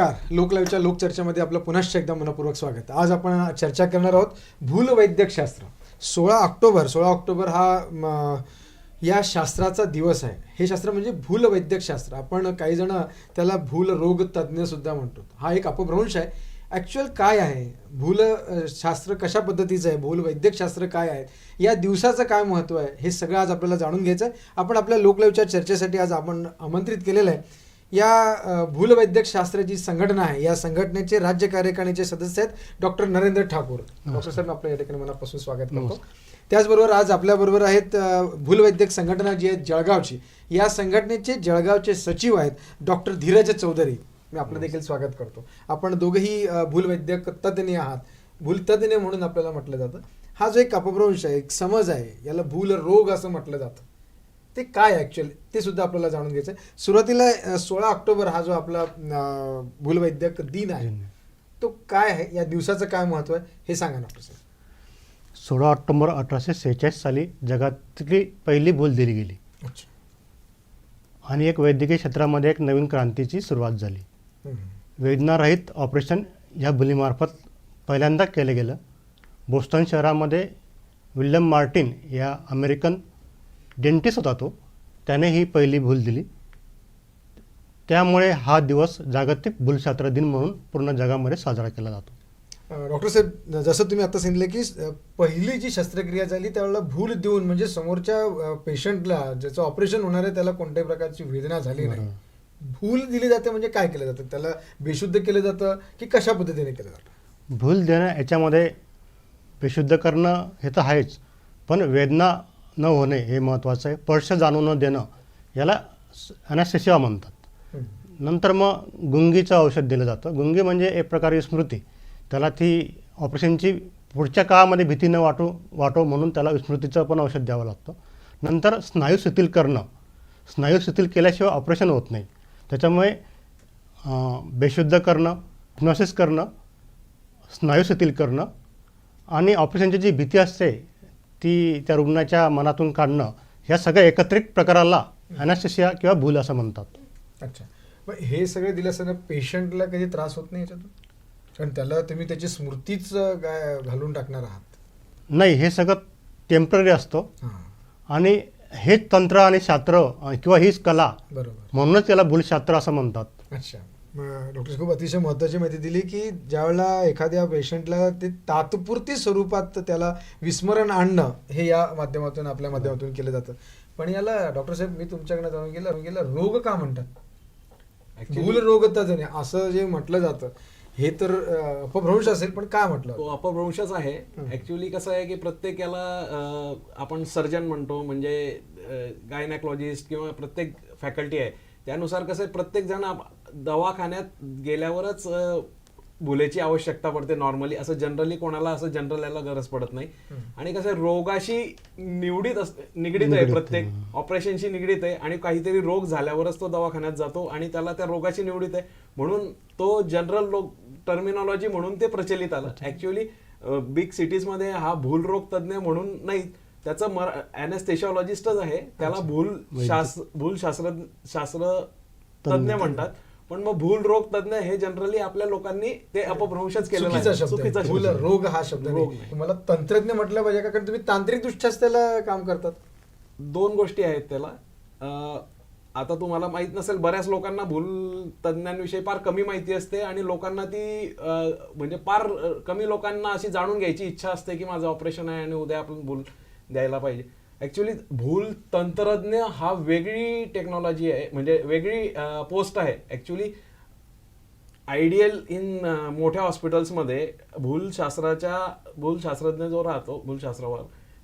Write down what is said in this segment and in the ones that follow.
नमस्कार. लोकलाईव्हच्या लोकचर्चेमध्ये आपलं पुन्हा एकदा मनपूर्वक स्वागत. आज आपण चर्चा करणार आहोत भूलवैद्यकशास्त्र. 16 ऑक्टोबर हा या शास्त्राचा दिवस आहे. हे शास्त्र म्हणजे भूलवैद्यकशास्त्र. आपण काही जण त्याला भूलरोग तज्ज्ञ सुद्धा म्हणतो. हा एक अपभ्रंश आहे. ॲक्च्युअल काय आहे भूलशास्त्र, कशा पद्धतीचं आहे, भूलवैद्यकशास्त्र काय आहे, या दिवसाचं काय महत्त्व आहे, हे सगळं आज आपल्याला जाणून घ्यायचं आहे. आपण आपल्या लोकलाईव्हच्या चर्चेसाठी आज आपण आमंत्रित केलेलं आहे. या भूलवैद्यकशास्त्र जी संघटना आहे, या संघटनेचे राज्य कार्यकारिणीचे सदस्य आहेत डॉक्टर नरेंद्र ठाकूर. डॉक्टर साहेब, आपल्या या ठिकाणी मनापासून स्वागत करतो. त्याचबरोबर आज आपल्याबरोबर आहेत भूलवैद्यक संघटना जी आहे जळगावची, या संघटनेचे जळगावचे सचिव आहेत डॉक्टर धीरज चौधरी. मी आपलं देखील स्वागत करतो. आपण दोघंही भूलवैद्यक तज्ज्ञ आहात. भूलतज्ज्ञ म्हणून आपल्याला म्हटलं जातं. हा जो एक अपभ्रंश आहे, एक समज आहे, याला भूलरोग असं म्हटलं जातं. ते काय ॲक्च्युअली ते सुद्धा आपल्याला जाणून घ्यायचं आहे. सुरुवातीला 16 ऑक्टोबर हा जो आपला भूलवैद्यक दिन आहे, तो काय आहे, या दिवसाचं काय महत्त्व आहे, हे सांगा ना आपलं. 16 ऑक्टोबर 1846 साली जगातली पहिली भूल दिली गेली. आणि एक वैद्यकीय क्षेत्रामध्ये एक नवीन क्रांतीची सुरुवात झाली. वेदनारहित ऑपरेशन या भुलीमार्फत पहिल्यांदा केलं गेलं. बोस्टन शहरामध्ये विल्यम मार्टिन या अमेरिकन डेंटिस्ट होता तो, त्याने ही पहिली भूल दिली. त्यामुळे हा दिवस जागतिक भूलशास्त्र दिन म्हणून पूर्ण जगामध्ये साजरा केला जातो. डॉक्टर साहेब, जसं तुम्ही आता सांगितलं की पहिली जी शस्त्रक्रिया झाली त्यावेळेला भूल देऊन, म्हणजे समोरच्या पेशंटला ज्याचं ऑपरेशन होणार आहे त्याला कोणत्याही प्रकारची वेदना झाली नाही, भूल दिली जाते. म्हणजे काय केलं जातं, त्याला बेशुद्ध केलं जातं की कशा पद्धतीने केलं जातं? भूल देणं याच्यामध्ये बेशुद्ध करणं हे तर आहेच, पण वेदना न होणे हे महत्त्वाचं आहे. स्पर्श जाणून न देणं याला ॲनेस्थेसिया म्हणतात. नंतर मग गुंगीचं औषध दिलं जातं. गुंगी म्हणजे एक प्रकारे स्मृती. त्याला ती ऑपरेशनची पुढच्या काळामध्ये भीती न वाटो म्हणून त्याला विस्मृतीचं पण औषध द्यावं लागतं. नंतर स्नायू शिथिल करणं. स्नायू शिथिल केल्याशिवाय ऑपरेशन होत नाही. त्याच्यामुळे बेशुद्ध करणं, हिप्नॉसिस करणं, स्नायू शिथिल करणं आणि ऑपरेशनची जी भीती असते ती त्या रुग्णाच्या मनातून काढणं, ह्या सगळ्या एकत्रित प्रकाराला ॲनेस्थेसिया किंवा भूल असं म्हणतात. अच्छा, मग हे सगळे दिलं असताना पेशंटला काही त्रास होत नाही याच्यातून? कारण त्याला तुम्ही त्याची स्मृतीच काय घालून टाकणार आहात? नाही, हे सगळं टेम्पररी असतं. आणि हेच तंत्र आणि शास्त्र किंवा हीच कला, बरोबर, म्हणूनच त्याला भूलशास्त्र असं म्हणतात. अच्छा, मग डॉक्टर खूप अतिशय महत्त्वाची माहिती दिली की ज्यावेळेला एखाद्या पेशंटला ते तात्पुरती स्वरूपात त्याला विस्मरण आणणं, हे या माध्यमातून, आपल्या माध्यमातून केलं जातं. पण याला डॉक्टर साहेब, मी तुमच्याकडे जाऊन गेलं रोग का म्हणतात? भूल रोग तज्ज्ञ असं जे म्हटलं जातं, हे तर अपभ्रंश असेल, पण काय म्हटलं? तो अपभ्रंशच आहे. ऍक्च्युली कसं आहे की प्रत्येक याला आपण सर्जन म्हणतो, म्हणजे गायनॅकॉलॉजिस्ट किंवा प्रत्येक फॅकल्टी आहे त्यानुसार कसं आहे, प्रत्येक जण दवाखान्यात गेल्यावरच भुलेची आवश्यकता पडते नॉर्मली. असं जनरली कोणाला असं जनरल याला गरज पडत नाही. आणि कसं रोगाशी निगडीत आहे, प्रत्येक ऑपरेशनशी निगडीत आहे, आणि काहीतरी रोग झाल्यावरच तो दवाखान्यात जातो आणि त्याला त्या रोगाशी निगडीत आहे म्हणून तो जनरल टर्मिनॉलॉजी म्हणून ते प्रचलित आलं. ऍक्च्युअली बिग सिटीजमध्ये हा भूल रोग तज्ज्ञ म्हणून नाही, त्याचं ॲनेस्थेशिओलॉजिस्टच आहे, त्याला भूलशास्त्र तज्ज्ञ म्हणतात. पण मग भूल रोग तज्ज्ञ हे जनरली आपल्या लोकांनी ते अपभ्रंशच केलेलं आहे. चुकीचा भूल रोग हा शब्द नाही. तुम्हाला तंत्रज्ञ म्हटलं पाहिजे का? कारण तुम्ही तांत्रिक दृष्ट्याच त्याला काम करतात. दोन गोष्टी आहेत त्याला. आता तुम्हाला माहित नसेल, बऱ्याच लोकांना भूल तज्ज्ञांविषयी फार कमी माहिती असते आणि लोकांना ती म्हणजे फार कमी लोकांना अशी जाणून घ्यायची इच्छा असते की माझं ऑपरेशन आहे आणि उद्या आपण भूल द्यायला पाहिजे. ॲक्च्युली भूल तंत्रज्ञ हा वेगळी टेक्नॉलॉजी आहे, म्हणजे वेगळी पोस्ट आहे. ॲक्च्युली आयडियल इन मोठ्या हॉस्पिटल्समध्ये भूलशास्त्रज्ञ जो राहतो भूलशास्त्रावर,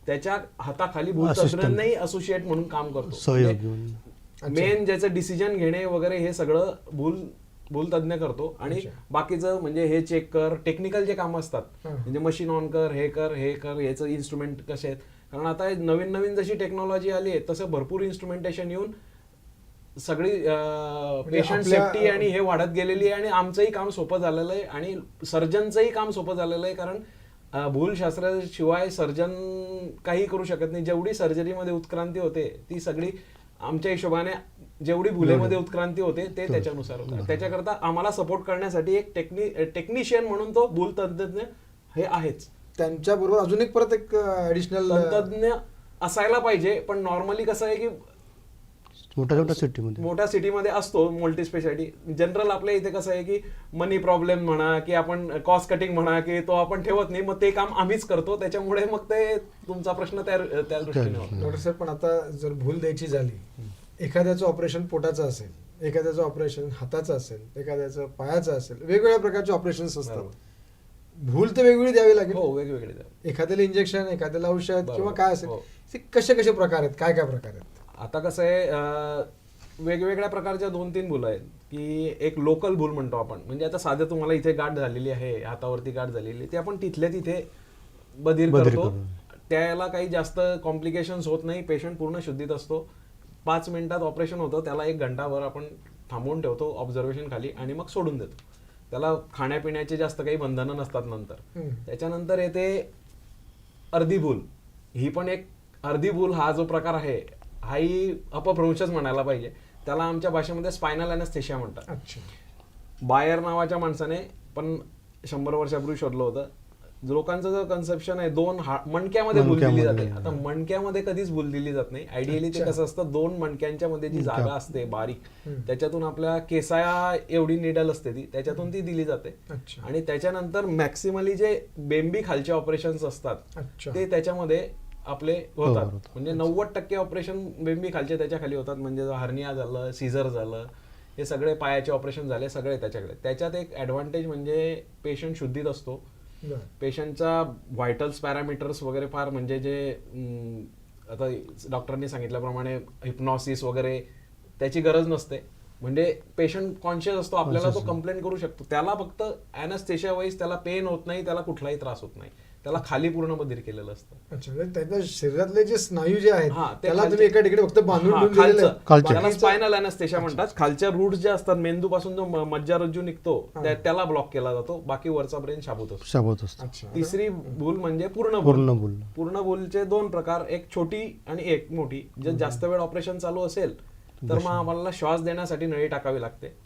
त्याच्या हाताखाली भूलतज्ज्ञांनाही असोसिएट म्हणून काम करतो. मेन ज्याचं डिसिजन घेणे वगैरे हे सगळं भूलतज्ञ करतो. आणि बाकीचं म्हणजे हे चेक कर, टेक्निकल जे काम असतात, म्हणजे मशीन ऑन कर, हे कर, याचं इन्स्ट्रुमेंट कसे आहेत. कारण आता नवीन जशी टेक्नॉलॉजी आली आहे तसं भरपूर इन्स्ट्रुमेंटेशन येऊन सगळी पेशंट सेफ्टी आणि हे वाढत गेलेली आहे. आणि आमचंही काम सोपं झालेलं आहे आणि सर्जनचंही काम सोपं झालेलं आहे. कारण भूलशास्त्राशिवाय सर्जन काही करू शकत नाही. जेवढी सर्जरीमध्ये उत्क्रांती होते ती सगळी आमच्या हिशोबाने जेवढी भुलेमध्ये उत्क्रांती होते ते त्याच्यानुसार होतं. त्याच्याकरता आम्हाला सपोर्ट करण्यासाठी एक टेक्निशियन म्हणून तो भूल तंत्रज्ञ हे आहेच. त्यांच्याबरोबर अजून एक परत एक ऍडिशनल तंत्रज्ञ असायला पाहिजे, पण नॉर्मली कसं आहे की मोठ्या सिटीमध्ये असतो मल्टी स्पेशालिटी. जनरल आपल्या इथे कसं आहे की मनी प्रॉब्लेम म्हणा की आपण कॉस्ट कटिंग म्हणा की तो आपण ठेवत नाही, मग ते काम आम्हीच करतो. त्याच्यामुळे मग ते तुमचा प्रश्न त्या दृष्टीने होतो. डॉक्टर साहेब, पण आता जर भूल द्यायची झाली, एखाद्याचं ऑपरेशन पोटाचं असेल, एखाद्याचं ऑपरेशन हाताचं असेल, एखाद्याचं पायाचं असेल, वेगवेगळ्या प्रकारचे ऑपरेशन्स असतात. भूल तर वेगवेगळी द्यावी लागेल. हो, वेगवेगळे द्यावे. एखाद्याला इंजेक्शन, एखाद्याला औषध किंवा काय असेल, हो. ते कसे कसे प्रकार आहेत, काय काय प्रकार आहेत? आता कसं आहे, वेगवेगळ्या प्रकारच्या 2-3 भूल आहेत. की एक लोकल भूल म्हणतो आपण, म्हणजे आता साधं तुम्हाला इथे गाठ झालेली आहे, हातावरती गाठ झालेली, ते आपण तिथल्या तिथे बधीर करतो. त्याला काही जास्त कॉम्प्लिकेशन्स होत नाही, पेशंट पूर्ण शुद्धीत असतो. 5 मिनिटात ऑपरेशन होतं, त्याला 1 घंटाभर आपण थांबवून ठेवतो ऑब्झर्वेशन खाली आणि मग सोडून देतो. त्याला खाण्यापिण्याचे जास्त काही बंधनं नसतात नंतर. त्याच्यानंतर येते अर्धी भूल. ही पण एक अर्धी भूल हा जो प्रकार आहे हाही अपभ्रंशच म्हणायला पाहिजे. त्याला आमच्या भाषेमध्ये स्पायनल अॅनेस्थेशिया म्हणतात. बायर नावाच्या माणसाने पण 100 वर्षापूर्वी शोधलं होतं. लोकांचं जो कन्सेप्शन आहे 2 मणक्यामध्ये भूल दिली जाते. आता मणक्यामध्ये कधीच भूल दिली जात नाही. आयडियली ते कसं असतं, 2 मणक्यांच्या मध्ये जी जागा असते बारीक, त्याच्यातून आपल्या केसाया एवढी निडल असते ती, त्याच्यातून ती दिली जाते. आणि त्याच्यानंतर मॅक्सिमली जे बेंबी खालचे ऑपरेशन्स असतात ते त्याच्यामध्ये आपले होतात. म्हणजे 90% ऑपरेशन बेंबी खालचे त्याच्या खाली होतात. म्हणजे हर्निया झालं, सीझर झालं, हे सगळे पायाचे ऑपरेशन झाले, सगळे त्याच्याकडे. त्याच्यात एक ऍडव्हान्टेज म्हणजे पेशंट शुद्धीत असतो. पेशंटचा व्हायटल्स पॅरामीटर्स वगैरे फार म्हणजे जे आता डॉक्टरनी सांगितल्याप्रमाणे हिप्नॉसिस वगैरे त्याची गरज नसते. म्हणजे पेशंट कॉन्शियस असतो, आपल्याला तो कंप्लेंट करू शकतो. त्याला फक्त अॅनेस्थेशिया वाईज त्याला पेन होत नाही, त्याला कुठलाही त्रास होत नाही. त्याला खाली पूर्ण बधीर केलेलं असतं. अच्छा, त्याच्या शरीरातले जे स्नायू जे आहेत त्याला खालचे- तुम्ही एका ठिकाणी फक्त बांधून त्याला स्पायनल अॅनेस्थेशिया म्हणतात. खालच्या रूट्स जे असतात, मेंदूपासून जो मज्जारज्जू निघतो त्याला ब्लॉक केला जातो. बाकी वरचा ब्रेन शाबूत असतो. तिसरी भूल म्हणजे पूर्ण भूल. पूर्ण भूलचे 2 प्रकार, एक छोटी आणि एक मोठी. जर जास्त वेळ ऑपरेशन चालू असेल तर मग आम्हाला श्वास देण्यासाठी नळी टाकावी लागते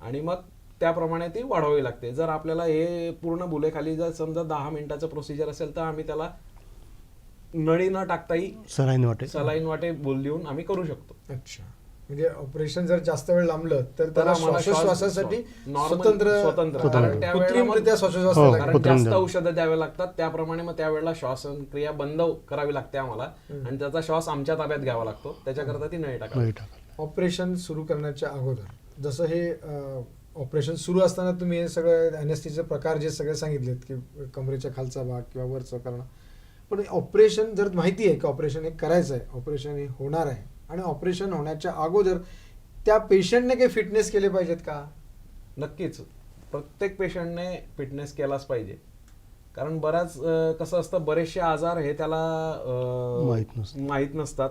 आणि मग त्याप्रमाणे ती वाढवावी लागते. जर आपल्याला हे पूर्ण भुलेखाली जर समजा 10 मिनिटाचं प्रोसिजर असेल तर आम्ही त्याला नळी न टाकताही सलाईन वाटे भूल देऊन आम्ही करू शकतो. अच्छा, म्हणजे ऑपरेशन जर जास्त वेळ लांबलं तर त्याला श्वासोश्वासासाठी स्वतंत्र कारण जास्त औषधं द्यावे लागतात. त्याप्रमाणे मग त्यावेळेला श्वासक्रिया बंद करावी लागते आम्हाला आणि त्याचा श्वास आमच्या ताब्यात घ्यावा लागतो. त्याच्याकरता ती नळी टाकावी. ऑपरेशन सुरू करण्याच्या अगोदर जसं हे ऑपरेशन सुरू असताना तुम्ही हे सगळं अॅनेस्थेशियाचे प्रकार जे सगळे सांगितलेत की कमरेच्या खालचा भाग किंवा वरचं करणं, पण ऑपरेशन जर माहिती आहे की ऑपरेशन हे करायचं आहे, ऑपरेशन हे होणार आहे, आणि ऑपरेशन होण्याच्या अगोदर त्या पेशंटने काही फिटनेस केले पाहिजेत का? नक्कीच, प्रत्येक पेशंटने फिटनेस केलाच पाहिजे. कारण बऱ्याच कसं असतं, बरेचसे आजार हे त्याला माहीत नसतात.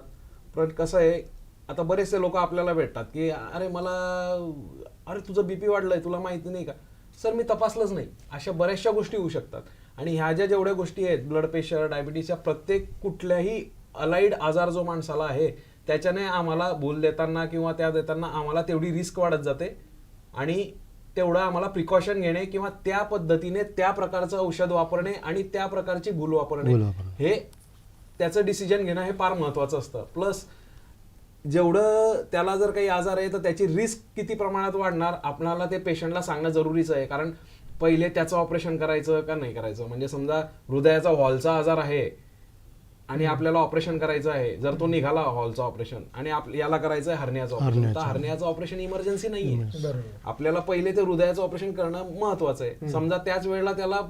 पण कसं आहे, आता बरेचसे लोक आपल्याला भेटतात की अरे तुझं बीपी वाढलंय, तुला माहिती नाही का? सर मी तपासलंच नाही. अशा बऱ्याचशा गोष्टी होऊ शकतात. आणि ह्या ज्या जेवढ्या गोष्टी आहेत, ब्लड प्रेशर, डायबिटीस, या प्रत्येक कुठल्याही अलाइड आजार जो माणसाला आहे त्याच्याने आम्हाला भूल देताना किंवा त्या देताना आम्हाला तेवढी रिस्क वाढत जाते आणि तेवढं आम्हाला प्रिकॉशन घेणे किंवा त्या पद्धतीने त्या प्रकारचं औषध वापरणे आणि त्या प्रकारची भूल वापरणे हे त्याचं डिसिजन घेणं हे फार महत्वाचं असतं. प्लस जेवढं त्याला जर काही आजार आहे तर त्याची रिस्क किती प्रमाणात वाढणार आपल्याला ते पेशंटला सांगणं जरुरीचं आहे. कारण पहिले त्याचं ऑपरेशन करायचं का नाही करायचं, म्हणजे समजा हृदयाचा हॉलचा आजार आहे आणि आपल्याला ऑपरेशन करायचं आहे, जर तो निघाला हॉलचा ऑपरेशन आणि याला करायचं आहे हर्नियाचं ऑपरेशन, तर हर्नियाचं ऑपरेशन इमर्जन्सी नाहीये. आपल्याला पहिले ते हृदयाचं ऑपरेशन करणं महत्वाचं आहे. समजा त्याच वेळेला त्याला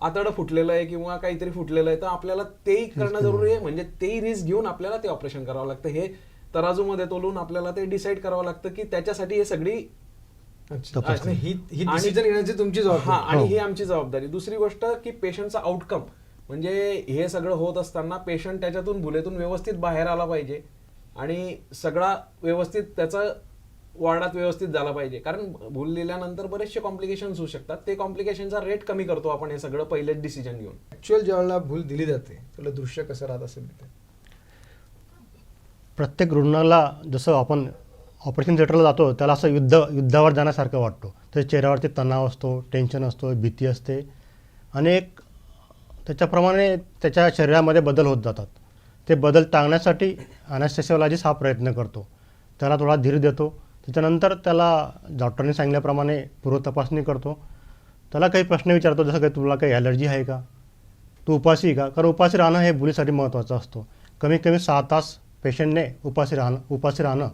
आतडं फुटलेलं आहे किंवा काहीतरी फुटलेलं आहे तर आपल्याला तेही करणं जरुरी आहे. म्हणजे तेही रिस्क घेऊन आपल्याला ते ऑपरेशन करावं लागतं. हे तराजूमध्ये तोलून आपल्याला ते डिसाईड करावं लागतं की त्याच्यासाठी हे सगळी ही डिसिजन घेण्याची तुमची जबाबदारी आणि ही आमची जबाबदारी. दुसरी गोष्ट की पेशंटचा आउटकम, म्हणजे हे सगळं होत असताना पेशंट त्याच्यातून भुलेतून व्यवस्थित बाहेर आला पाहिजे आणि सगळा व्यवस्थित त्याचा वॉर्डात व्यवस्थित झाला पाहिजे. कारण भूल दिल्यानंतर बरेचसे कॉम्प्लिकेशन्स होऊ शकतात. ते कॉम्प्लिकेशनचा रेट कमी करतो आपण हे सगळं पहिलेच डिसिजन घेऊन. ऍक्च्युअल ज्यावेळेला भूल दिली जाते त्याला दृश्य कसं राहत असेल? प्रत्येक रुग्णाला जसं आपण ऑपरेशन थिएटरला जातो त्याला असं युद्धावर जाण्यासारखं वाटतो. त्याच्या चेहऱ्यावरती तणाव असतो, टेन्शन असतो, भीती असते आणि एक त्याच्याप्रमाणे त्याच्या शरीरामध्ये बदल होत जातात. ते बदल टाळण्यासाठी ॲनेस्थेसिओलॉजिस्ट हा प्रयत्न करतो. त्याला थोडा धीर देतो. त्याच्यानंतर त्याला डॉक्टरने सांगितल्याप्रमाणे पूर्वतपासणी करतो. त्याला काही प्रश्न विचारतो, जसं काही तुला काही ॲलर्जी आहे का, तू उपाशी आहे का. कारण उपाशी राहणं हे भुलीसाठी महत्त्वाचं असतो. कमीत कमी 6 तास पेशंटने उपाशी राहणं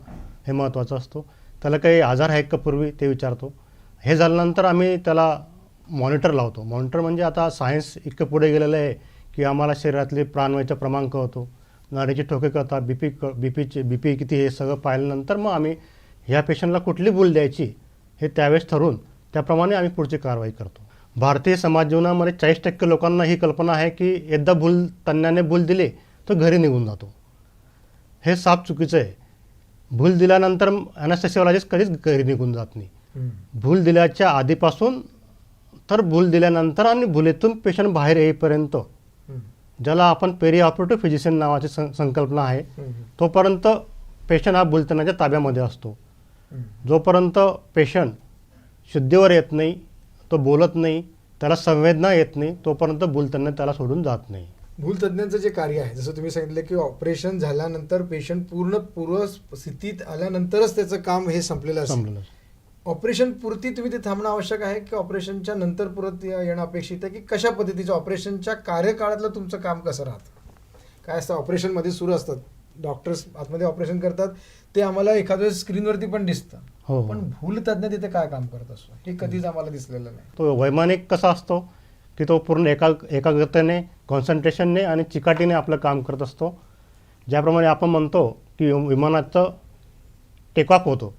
हे महत्त्वाचं असतो. त्याला काही आजार आहे का पूर्वी ते विचारतो. हे झाल्यानंतर आम्ही त्याला मॉनिटर लावतो. मॉनिटर म्हणजे आता सायन्स इतकं पुढे गेलेलं आहे की आम्हाला शरीरातले प्राणवायूचं प्रमाण कळतो, नाडीचे ठोके कळतात, बीपी किती हे सगळं पाहिल्यानंतर मग आम्ही ह्या पेशंटला कुठली भूल द्यायची हे त्यावेळेस ठरवून त्याप्रमाणे आम्ही पुढची कारवाई करतो. भारतीय समाज जीवनामध्ये 40% लोकांना ही कल्पना आहे की एकदा तज्ञाने भूल दिली तो घरी निघून जातो. हे साफ चुकीचं आहे. भूल दिल्यानंतर ॲनेस्थेसिओलॉजिस्ट कधीच घरी निघून जात नाही. भूल दिल्याच्या आधीपासून तर भूल दिल्यानंतर आणि भुलेतून पेशंट बाहेर येईपर्यंत, ज्याला आपण पेरी ऑपरेटिव्ह फिजिशियन नावाची संकल्पना आहे, तोपर्यंत पेशंट हा भूलतज्ञाच्या ताब्यामध्ये असतो. जोपर्यंत पेशंट शुद्धीवर येत नाही, तो बोलत नाही, त्याला संवेदना येत नाही, तोपर्यंत भूलतज्ञ त्याला सोडून जात नाही. भूलतज्ञांचं जे कार्य आहे, जसं तुम्ही सांगितलं की ऑपरेशन झाल्यानंतर पेशंट पूर्व स्थितीत आल्यानंतरच त्याचं काम हे संपलेलं असतं. ऑपरेशन पुरती तुम्ही ते थांबणं आवश्यक आहे की ऑपरेशनच्या नंतर परत येणं अपेक्षित आहे, की कशा पद्धतीचं ऑपरेशनच्या कार्यकाळातलं तुमचं काम कसं राहतं? काय असतं, ऑपरेशनमध्ये सुरू असतात, डॉक्टर्स आतमध्ये ऑपरेशन करतात, ते आम्हाला एखाद्या स्क्रीनवरती पण दिसतं. हो. पण भूलतज्ञ तिथे काय काम करत असतो हे कधीच आम्हाला दिसलेलं नाही. तो वैमानिक कसा असतो की तो पूर्ण एकाग्रतेने, कॉन्सन्ट्रेशनने आणि चिकाटीने आपलं काम करत असतो. ज्याप्रमाणे आपण म्हणतो की विमानाचं टेकऑफ होतो,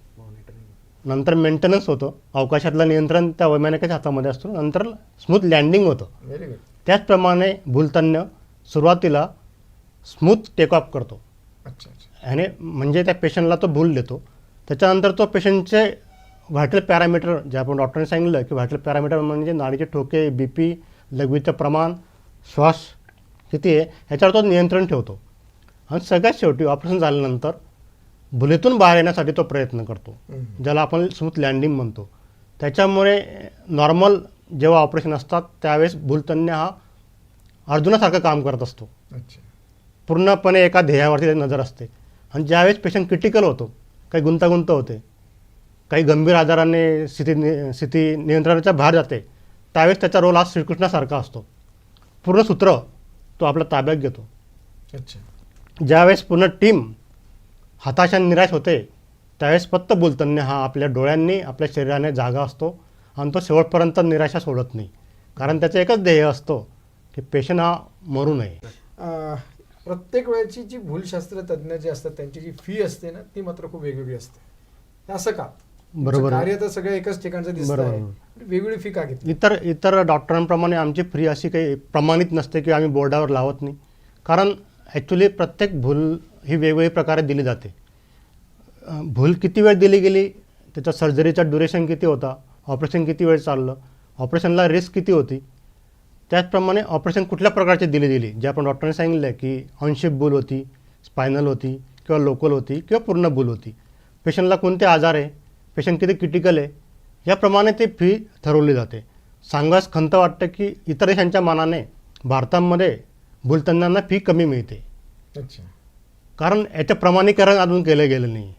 नंतर मेंटेनन्स होतं, अवकाशातलं नियंत्रण त्या वैमानिकाच्या हातामध्ये असतो, नंतर स्मूथ लँडिंग होतं. Very good. त्याचप्रमाणे भूलतज्ञ सुरुवातीला स्मूथ टेकऑफ करतो. अच्छा अच्छा. आणि म्हणजे त्या पेशंटला तो भूल देतो. त्याच्यानंतर तो पेशंटचे व्हायटल पॅरामीटर, जे आपण डॉक्टरने सांगितलं की व्हायटल पॅरामीटर म्हणजे नाडीचे ठोके, बीपी, लघवीचं प्रमाण, श्वास किती आहे, ह्याच्यावर तो नियंत्रण ठेवतो. आणि सगळ्यात शेवटी ऑपरेशन झाल्यानंतर भुलीतून बाहेर येण्यासाठी तो प्रयत्न करतो, ज्याला आपण स्मूथ लँडिंग म्हणतो. त्याच्यामुळे नॉर्मल जेव्हा ऑपरेशन असतात त्यावेळेस भूलतज्ञ हा अर्जुनासारखं काम करत असतो. अच्छा. पूर्णपणे एका ध्येयावरती त्याची नजर असते. आणि ज्यावेळेस पेशंट क्रिटिकल होतो, काही गुंतागुंत होते, काही गंभीर आजाराने स्थिती नियंत्रणाच्या बाहेर जाते, त्यावेळेस त्याचा रोल हा श्रीकृष्णासारखा असतो. पूर्ण सूत्र तो आपल्या ताब्यात घेतो. अच्छा. ज्यावेळेस पूर्ण टीम हताशाने निराश होते त्यावेळेस फक्त भूलतज्ञ हा आपल्या डोळ्यांनी, आपल्या शरीराने जागा असतो आणि तो शेवटपर्यंत निराशा सोडत नाही. कारण त्याचं एकच ध्येय असतो की पेशंट हा मरू नये. प्रत्येक वेळेची जी भूलशास्त्र तज्ज्ञ जे असतात त्यांची जी फी असते ना, ती मात्र खूप वेगवेगळी असते. हे असं का? बरोबर आहे. कार्य तर सगळं एकाच ठिकाणचं दिसतं आहे, वेगवेगळी फी का घेतली? इतर डॉक्टरांप्रमाणे आमची फ्री अशी काही प्रमाणित नसते की आम्ही बोर्डावर लावत नाही. कारण ॲक्च्युली प्रत्येक भूल ही वेगवेगळ्या प्रकारे दिली जाते. भूल किती वेळ दिली गेली, त्याचा सर्जरीचा ड्युरेशन किती होता, ऑपरेशन किती वेळ चाललं, ऑपरेशनला रिस्क किती होती, त्याचप्रमाणे ऑपरेशन कुठल्या प्रकारची दिली गेली. जे आपण डॉक्टरांनी सांगितलं की ऑनशिप भूल होती, स्पायनल होती किंवा लोकल होती किंवा पूर्ण भूल होती, पेशंटला कोणते आजार आहे, पेशंट किती क्रिटिकल आहे, याप्रमाणे ती फी ठरवली जाते. सांगास खंत वाटतं की इतर देशांच्या मानाने भारतामध्ये भूलतज्ञांना फी कमी मिळते. अच्छा. कारण याचं प्रमाणीकरण अजून केलं गेलं नाही.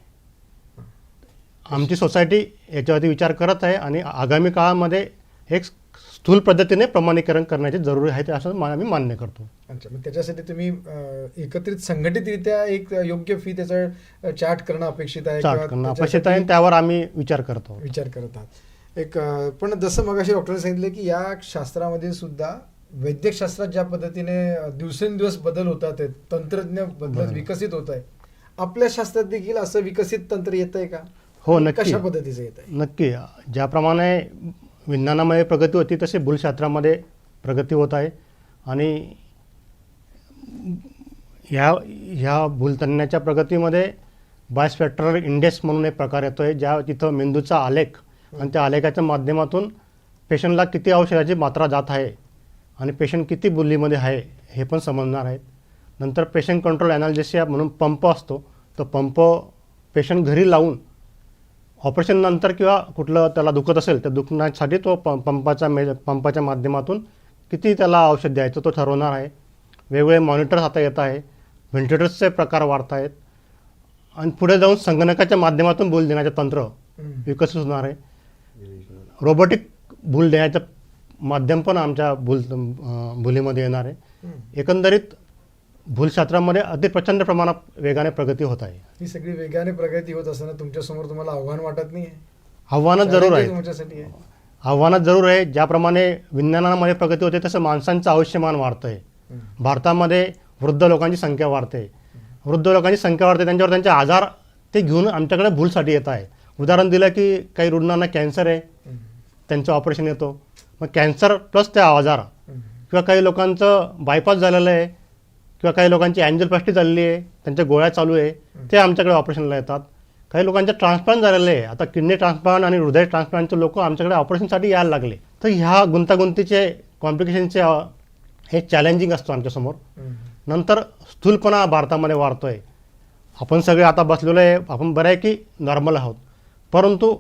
आमची सोसायटी याच्यावरती विचार करत आहे आणि आगामी काळामध्ये एक स्थूल पद्धतीने प्रमाणीकरण करण्याची जरुरी आहे असं आम्ही मान्य करतो. अच्छा. मग त्याच्यासाठी तुम्ही एकत्रित संघटितरित्या एक योग्य फी त्याचा चार्ट करणं अपेक्षित आहे, चार्ट करणं अपेक्षित आहे, त्यावर आम्ही विचार करतो. एक पण जसं मगाशी डॉक्टरने सांगितलं की या शास्त्रामध्ये सुद्धा वैद्यकशास्त्रात ज्या पद्धतीने दिवसेंदिवस बदल होतात, तंत्रज्ञ विकसित होत आहे, आपल्या शास्त्रात देखील असं विकसित तंत्र येत आहे का? हो, नक्की. कशा पद्धतीचं येत आहे? नक्की. ज्याप्रमाणे विज्ञानामध्ये प्रगती होती तसे भूलशास्त्रामध्ये प्रगती होत आहे. आणि ह्या भूलतज्ञाच्या प्रगतीमध्ये बायस्पेक्ट्रल इंडेक्स म्हणून एक प्रकार येतो आहे, ज्या तिथं मेंदूचा आलेख आणि त्या आलेखाच्या माध्यमातून पेशंटला किती औषधाची मात्रा जात आहे आणि पेशंट किती बुलीमध्ये आहे हे पण समजणार आहेत. नंतर पेशंट कंट्रोल ॲनालिसिस म्हणून पंप असतो, तर पंप पेशंट घरी लावून ऑपरेशन नंतर किंवा कुठलं त्याला दुखत असेल तर दुखण्यासाठी तो पंपाच्या माध्यमातून किती त्याला औषध द्यायचं तो ठरवणार आहे. वेगवेगळे मॉनिटर्स आता येत आहे, व्हेंटिलेटर्सचे प्रकार वाढत आहेत आणि पुढे जाऊन संगणकाच्या माध्यमातून भूल देण्याचे तंत्र विकसित होणार आहे. रोबोटिक भूल देण्याचं माध्यम पण आमच्या भुलीमध्ये येणार आहे. एकंदरीत भूलशास्त्रामध्ये अति प्रचंड प्रमाणात वेगाने प्रगती होत आहे. ही सगळी वेगाने प्रगती होत असताना तुमच्यासमोर तुम्हाला आव्हान वाटत नाही? आव्हानं जरूर आहे. तुमच्यासाठी आहे आव्हानात जरूर आहे. ज्याप्रमाणे विज्ञानामध्ये प्रगती होते तसं माणसांचं आयुष्यमान वाढतं आहे. भारतामध्ये वृद्ध लोकांची संख्या वाढते. वृद्ध लोकांची संख्या वाढते, त्यांच्यावर त्यांचे आजार ते घेऊन आमच्याकडे भूलसाठी येत आहे. उदाहरण दिलं की काही रुग्णांना कॅन्सर आहे, त्यांचं ऑपरेशन येतो, मग कॅन्सर प्लस त्या आजार, किंवा काही लोकांचं बायपास झालेलं आहे किंवा काही लोकांची अँजिओप्लास्टी झालेली आहे, त्यांच्या गोळ्या चालू आहे, ते आमच्याकडे ऑपरेशनला येतात. काही लोकांचे ट्रान्सप्लांट झालेले आहे, आता किडनी ट्रान्सप्लांट आणि हृदय ट्रान्सप्लांटचे लोक आमच्याकडे ऑपरेशनसाठी यायला लागले. तर ह्या गुंतागुंतीचे कॉम्प्लिकेशनचे हे चॅलेंजिंग असतो आमच्यासमोर. नंतर स्थूलपणा भारतामध्ये वाढतो आहे. आपण सगळे आता बसलेलो आहे, आपण बरं आहे की नॉर्मल आहोत, परंतु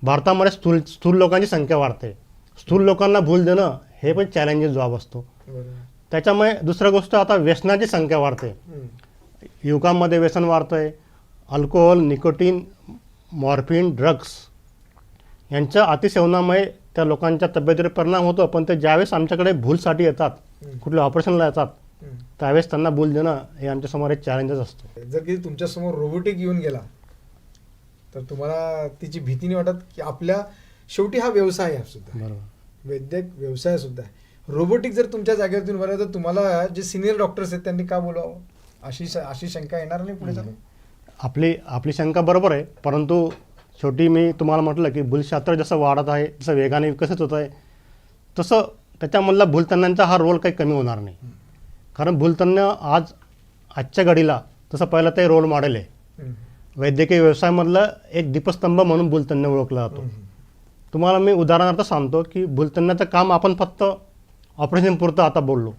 भारतामध्ये स्थूल लोकांची संख्या वाढते. स्थूल लोकांना भूल देणं हे पण चॅलेंजिंग जॉब असतो. त्याच्यामुळे दुसरं गोष्ट, आता व्यसनाची संख्या वाढते. युवकांमध्ये व्यसन वाढतं आहे. अल्कोहोल, निकोटीन, मॉर्फिन, ड्रग्स यांच्या अतिसेवनामुळे त्या लोकांच्या तब्येतीवर परिणाम होतो. पण ते ज्यावेळेस आमच्याकडे भूलसाठी येतात, कुठल्या ऑपरेशनला येतात, त्यावेळेस त्यांना भूल देणं हे आमच्यासमोर एक चॅलेंजच असतो. जर की तुमच्यासमोर रोबोटिक येऊन गेला तर तुम्हाला तिची भीती नाही वाटत की आपल्या शेवटी हा व्यवसाय आहे सुद्धा, बरोबर, वैद्यक व्यवसाय सुद्धा आहे. रोबोटिक जर तुमच्या जागेवरतून बरं तर तुम्हाला जे सिनियर डॉक्टर्स आहेत त्यांनी का बोलावं, अशी शंका येणार नाही पुढे चालून? आपली शंका बरोबर आहे, परंतु शेवटी मी तुम्हाला म्हटलं की भूलशास्त्र जसं वाढत आहे, जसं वेगाने विकसित होत आहे, तसं त्याच्यामधला भूलतज्ञांचा हा रोल काही कमी होणार नाही. कारण भूलतज्ञ आजच्या घडीला तसं पहिलं ते रोल मॉडेल आहे. वैद्यकीय व्यवसायामधलं एक दीपस्तंभ म्हणून भूलतज्ञ ओळखला जातो. तुम्हाला मी उदाहरणार्थ सांगतो की भूलतज्ञाचं काम आपण फक्त ऑपरेशन पुरतं आता बोललो,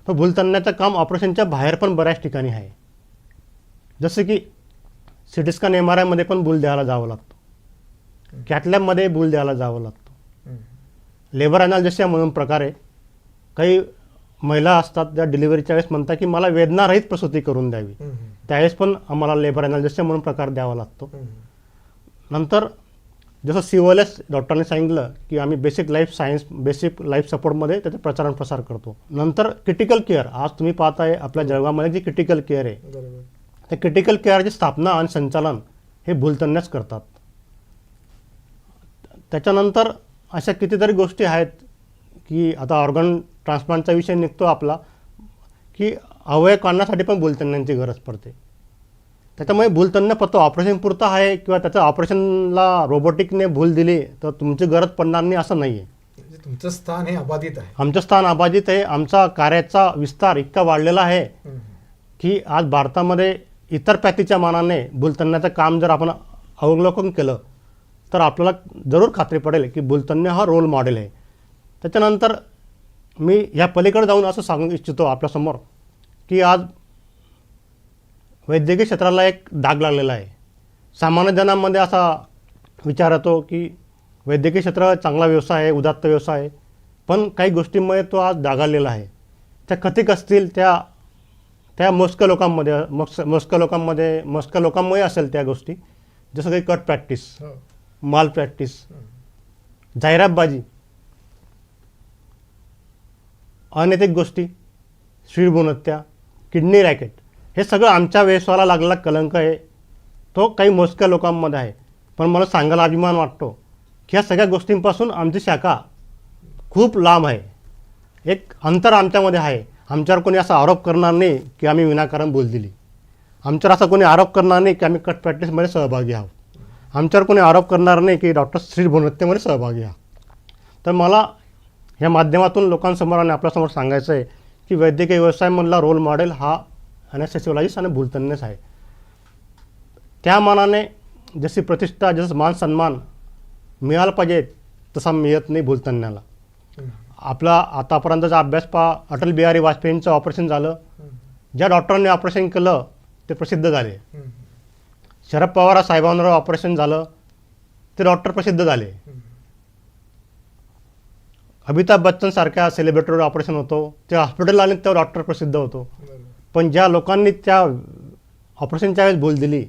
पण भूलतज्ञाचं काम ऑपरेशनच्या बाहेर पण बऱ्याच ठिकाणी आहे. जसं की सिटी स्कॅन MRI पण भूल द्यायला जावं लागतं, कॅथलॅबमध्ये भूल द्यायला जावं लागतं. लेबर ॲनालिसिस म्हणून प्रकारे काही महिला असतात त्या डिलिव्हरीच्या वेळेस म्हणतात की मला वेदनारहित प्रसूती करून द्यावी, त्यावेळेस पण आम्हाला लेबर ॲनालिसिस म्हणून प्रकार द्यावा लागतो. नंतर जसं COLS डॉक्टरांनी सांगितलं की आम्ही बेसिक लाईफ सपोर्टमध्ये त्याचा प्रचार प्रसार करतो. नंतर क्रिटिकल केअर, आज तुम्ही पाहताय आपल्या जळगावमध्ये जी क्रिटिकल केअर आहे, त्या क्रिटिकल केअरची स्थापना आणि संचालन हे भूलतज्ञच करतात. त्याच्यानंतर अशा कितीतरी गोष्टी आहेत की आता ऑर्गन ट्रान्सप्लांटचा विषय निघतो आपला, की अवयव काढण्यासाठी पण भूलतज्ञांची गरज पडते. त्याच्यामुळे भूलतज्ञ फक्त ऑपरेशन पुरतं आहे किंवा त्याचं ऑपरेशनला रोबोटिकने भूल दिली तर तुमची गरज पडणार नाही असं नाही आहे. तुमचं स्थान हे अबाधित आहे. आमचं स्थान अबाधित आहे. आमचा कार्याचा विस्तार इतका वाढलेला आहे की आज भारतामध्ये इतर पॅथीच्या मानाने भूलतज्ञाचं काम जर आपण अवलोकन केलं तर आपल्याला जरूर खात्री पडेल की भूलतज्ञ हा रोल मॉडेल आहे. त्याच्यानंतर मी ह्या पलीकडे जाऊन असं सांगू इच्छितो आपल्यासमोर की आज वैद्यकीय क्षेत्राला एक डाग लागलेला आहे. सामान्य जनांमध्ये असा विचार येतो की वैद्यकीय क्षेत्र चांगला व्यवसाय आहे, उदात्त व्यवसाय आहे, पण काही गोष्टींमुळे तो आज डागाळलेला आहे. त्या कथित असतील त्या मोजक्या लोकांमुळे असेल त्या गोष्टी, जसं काही कट प्रॅक्टिस, माल प्रॅक्टिस, जाहिरातबाजी, अनैतिक गोष्टी, श्रीभूणहत्या, किडनी रॅकेट, हे सगळं आमच्या व्यवसायाला लागलेला कलंक आहे. तो काही मोजक्या लोकांमध्ये आहे, पण मला सांगायला अभिमान वाटतो की ह्या सगळ्या गोष्टींपासून आमची शाखा खूप लांब आहे. एक अंतर आमच्यामध्ये आहे. आमच्यावर कोणी असा आरोप करणार नाही की आम्ही विनाकारण भूल दिली. आमच्यावर असा कोणी आरोप करणार नाही की आम्ही कट प्रॅक्टिसमध्ये सहभागी आहोत. आमच्यावर कोणी आरोप करणार नाही की डॉक्टर श्रीभूणहत्येमध्ये सहभागी आहोत. तर मला ह्या माध्यमातून लोकांसमोर आणि आपल्यासमोर सांगायचं आहे की वैद्यकीय व्यवसायामधला रोल मॉडेल हा ॲनेस्थेसिओलॉजिस्ट आणि भूलतज्ञच आहे. त्या मानाने जशी प्रतिष्ठा, जसं मान सन्मान मिळाला पाहिजे तसा मिळत नाही भूलतज्ञाला. आपला आतापर्यंतचा अभ्यास पहा, अटल बिहारी वाजपेयींचं ऑपरेशन झालं, ज्या डॉक्टरांनी ऑपरेशन केलं ते प्रसिद्ध झाले. शरद पवार साहेबांवर ऑपरेशन झालं ते डॉक्टर प्रसिद्ध झाले. अमिताभ बच्चन सारख्या सेलिब्रिटीवर ऑपरेशन होतो ते हॉस्पिटल आले तेव्हा डॉक्टर प्रसिद्ध होतो. पण ज्या लोकांनी त्या ऑपरेशनच्या वेळेस भूल दिली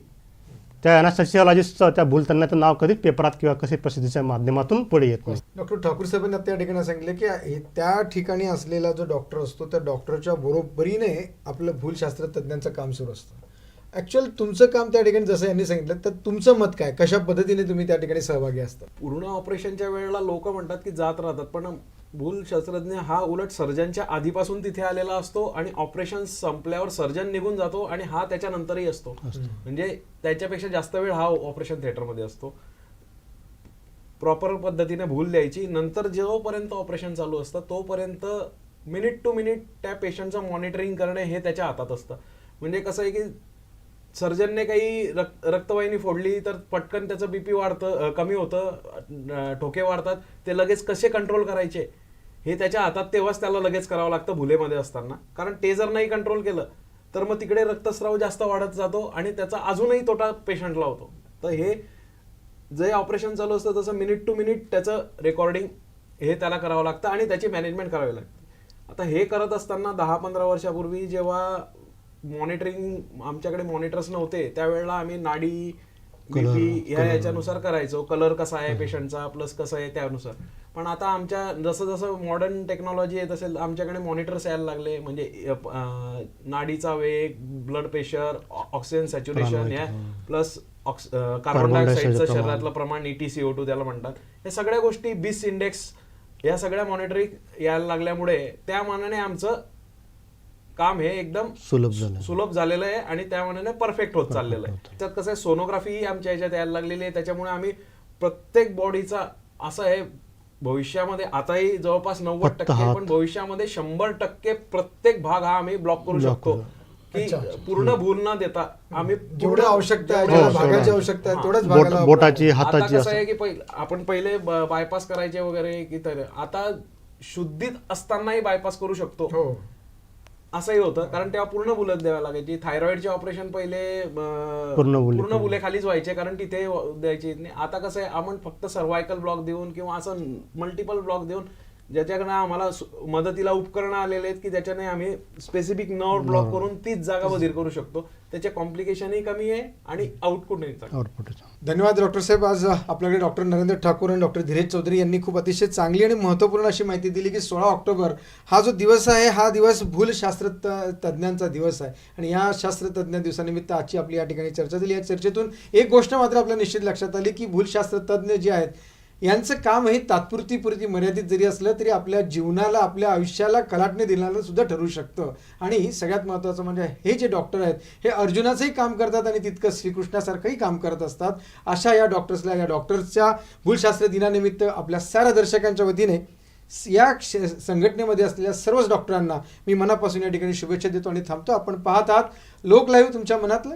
त्या ॲनास्थेसिओलॉजिस्टचं त्या भूल त्यांना नाव कधीच पेपरात किंवा कसे प्रसिद्धीच्या माध्यमातून पुढे येत नाही. डॉक्टर ठाकूर साहेबांनी त्या ठिकाणी सांगितले की त्या ठिकाणी असलेला जो डॉक्टर असतो त्या डॉक्टरच्या बरोबरीने आपलं भूलशास्त्र तज्ज्ञांचं काम सुरू असतं. ॲक्च्युअल तुमचं काम त्या ठिकाणी जसं यांनी सांगितलं तर तुमचं मत काय, कशा पद्धतीने तुम्ही त्या ठिकाणी सहभागी असता? पूर्ण ऑपरेशनच्या वेळेला लोक म्हणतात की जात राहतात, पण भूलशास्त्रज्ञ हा उलट सर्जनच्या आधीपासून तिथे आलेला असतो आणि ऑपरेशन संपल्यावर सर्जन निघून जातो आणि हा त्याच्यानंतरही असतो. म्हणजे त्याच्यापेक्षा जास्त वेळ हा ऑपरेशन थिएटरमध्ये असतो. प्रॉपर पद्धतीने भूल द्यायची, नंतर जोपर्यंत ऑपरेशन चालू असतं तोपर्यंत मिनिट टू मिनिट त्या पेशंटचं मॉनिटरिंग करणे हे त्याच्या हातात असतं. म्हणजे कसं आहे की सर्जनने काही रक्तवाहिनी फोडली तर पटकन त्याचं बीपी वाढतं, कमी होतं, ठोके वाढतात, ते लगेच कसे कंट्रोल करायचे हे त्याच्या हातात तेव्हाच त्याला लगेच करावं लागतं भुलेमध्ये असताना. कारण ते जर नाही कंट्रोल केलं तर मग तिकडे रक्तस्राव जास्त वाढत जातो आणि त्याचा अजूनही तोटा पेशंटला होतो. तर हे जे ऑपरेशन चालू असतं तसं मिनिट टू मिनिट त्याचं रेकॉर्डिंग हे त्याला करावं लागतं आणि त्याची मॅनेजमेंट करावी लागते. आता हे करत असताना 10-15 वर्षापूर्वी जेव्हा मॉनिटरिंग आमच्याकडे मॉनिटर्स नव्हते त्यावेळेला आम्ही नाडी बीपी याच्यानुसार करायचो, कलर कसा आहे पेशंटचा प्लस कसं आहे त्यानुसार. पण आता आमच्या जसं जसं मॉडर्न टेक्नॉलॉजी आहे तसे आमच्याकडे मॉनिटर्स यायला लागले. म्हणजे नाडीचा वेग, ब्लड प्रेशर, ऑक्सिजन सॅच्युरेशन या प्लस कार्बन डायऑक्साईडचं शरीरातलं प्रमाण EtCO2 त्याला म्हणतात. हे सगळ्या गोष्टी BIS इंडेक्स या सगळ्या मॉनिटरिंग यायला लागल्यामुळे त्या मानाने आमचं काम हे एकदम सुलभ झालेलं आहे आणि त्या मानाने परफेक्ट होत चाललेलं आहे. त्यात कसं आहे सोनोग्राफी आमच्या ह्याच्यात यायला लागलेली आहे. त्याच्यामुळे आम्ही प्रत्येक बॉडीचा असं आहे भविष्यामध्ये आताही जवळपास 90% पण भविष्यामध्ये 100% प्रत्येक भाग हा आम्ही ब्लॉक करू शकतो की पूर्ण भूल न देता आम्ही जेवढं आवश्यकता आहे, जेवढ्या भागाची आवश्यकता आहे तेवढंच भागाला बोटाची आता हाताची कसं आहे की आपण पहिले बायपास करायचे वगैरे की तर आता शुद्धीत असतानाही बायपास करू शकतो हो असंही होतं. कारण तेव्हा पूर्ण बुलत द्यावी लागायची. थायरॉइडचे ऑपरेशन पहिले पूर्ण बुले खालीच व्हायचे कारण तिथे द्यायचे नाही. आता कसं आहे आपण फक्त सर्वायकल ब्लॉक देऊन किंवा असं मल्टिपल ब्लॉक देऊन ज्याच्याकडे आम्हाला मदतीला उपकरणं आलेले आहेत की ज्याच्याने आम्ही स्पेसिफिक नर्व ब्लॉक करून तीच जागा बधीर करू शकतो. त्याचे कॉम्प्लिकेशनही कमी आहे आणि आउटपुटही चांगलं. धन्यवाद डॉक्टर साहेब. आज आपल्याकडे डॉक्टर नरेंद्र ठाकूर आणि डॉक्टर धीरज चौधरी यांनी खूप अतिशय चांगली आणि महत्त्वपूर्ण अशी माहिती दिली की 16 ऑक्टोबर हा जो दिवस आहे हा दिवस भूलशास्त्र तज्ज्ञांचा दिवस आहे आणि या शास्त्रतज्ञ दिवसानिमित्त आजची आपली या ठिकाणी चर्चा झाली. या चर्चेतून एक गोष्ट मात्र आपल्या निश्चित लक्षात आली की भूलशास्त्र तज्ज्ञ जे आहेत यांचं काम हे तात्पुरती मर्यादित जरी असलं तरी आपल्या जीवनाला आपल्या आयुष्याला कलाटणी देण्याला सुद्धा ठरू शकतं. आणि सगळ्यात महत्त्वाचं म्हणजे हे जे डॉक्टर आहेत हे अर्जुनाचंही काम करतात आणि तितकं श्रीकृष्णासारखंही काम करत असतात. अशा या डॉक्टर्सला या डॉक्टर्सच्या भूलशास्त्र दिनानिमित्त आपल्या साऱ्या दर्शकांच्या वतीने या संघटनेमध्ये असलेल्या सर्वच डॉक्टरांना मी मनापासून या ठिकाणी शुभेच्छा देतो आणि थांबतो. आपण पाहत आहात लोक लाईव्ह, तुमच्या मनातलं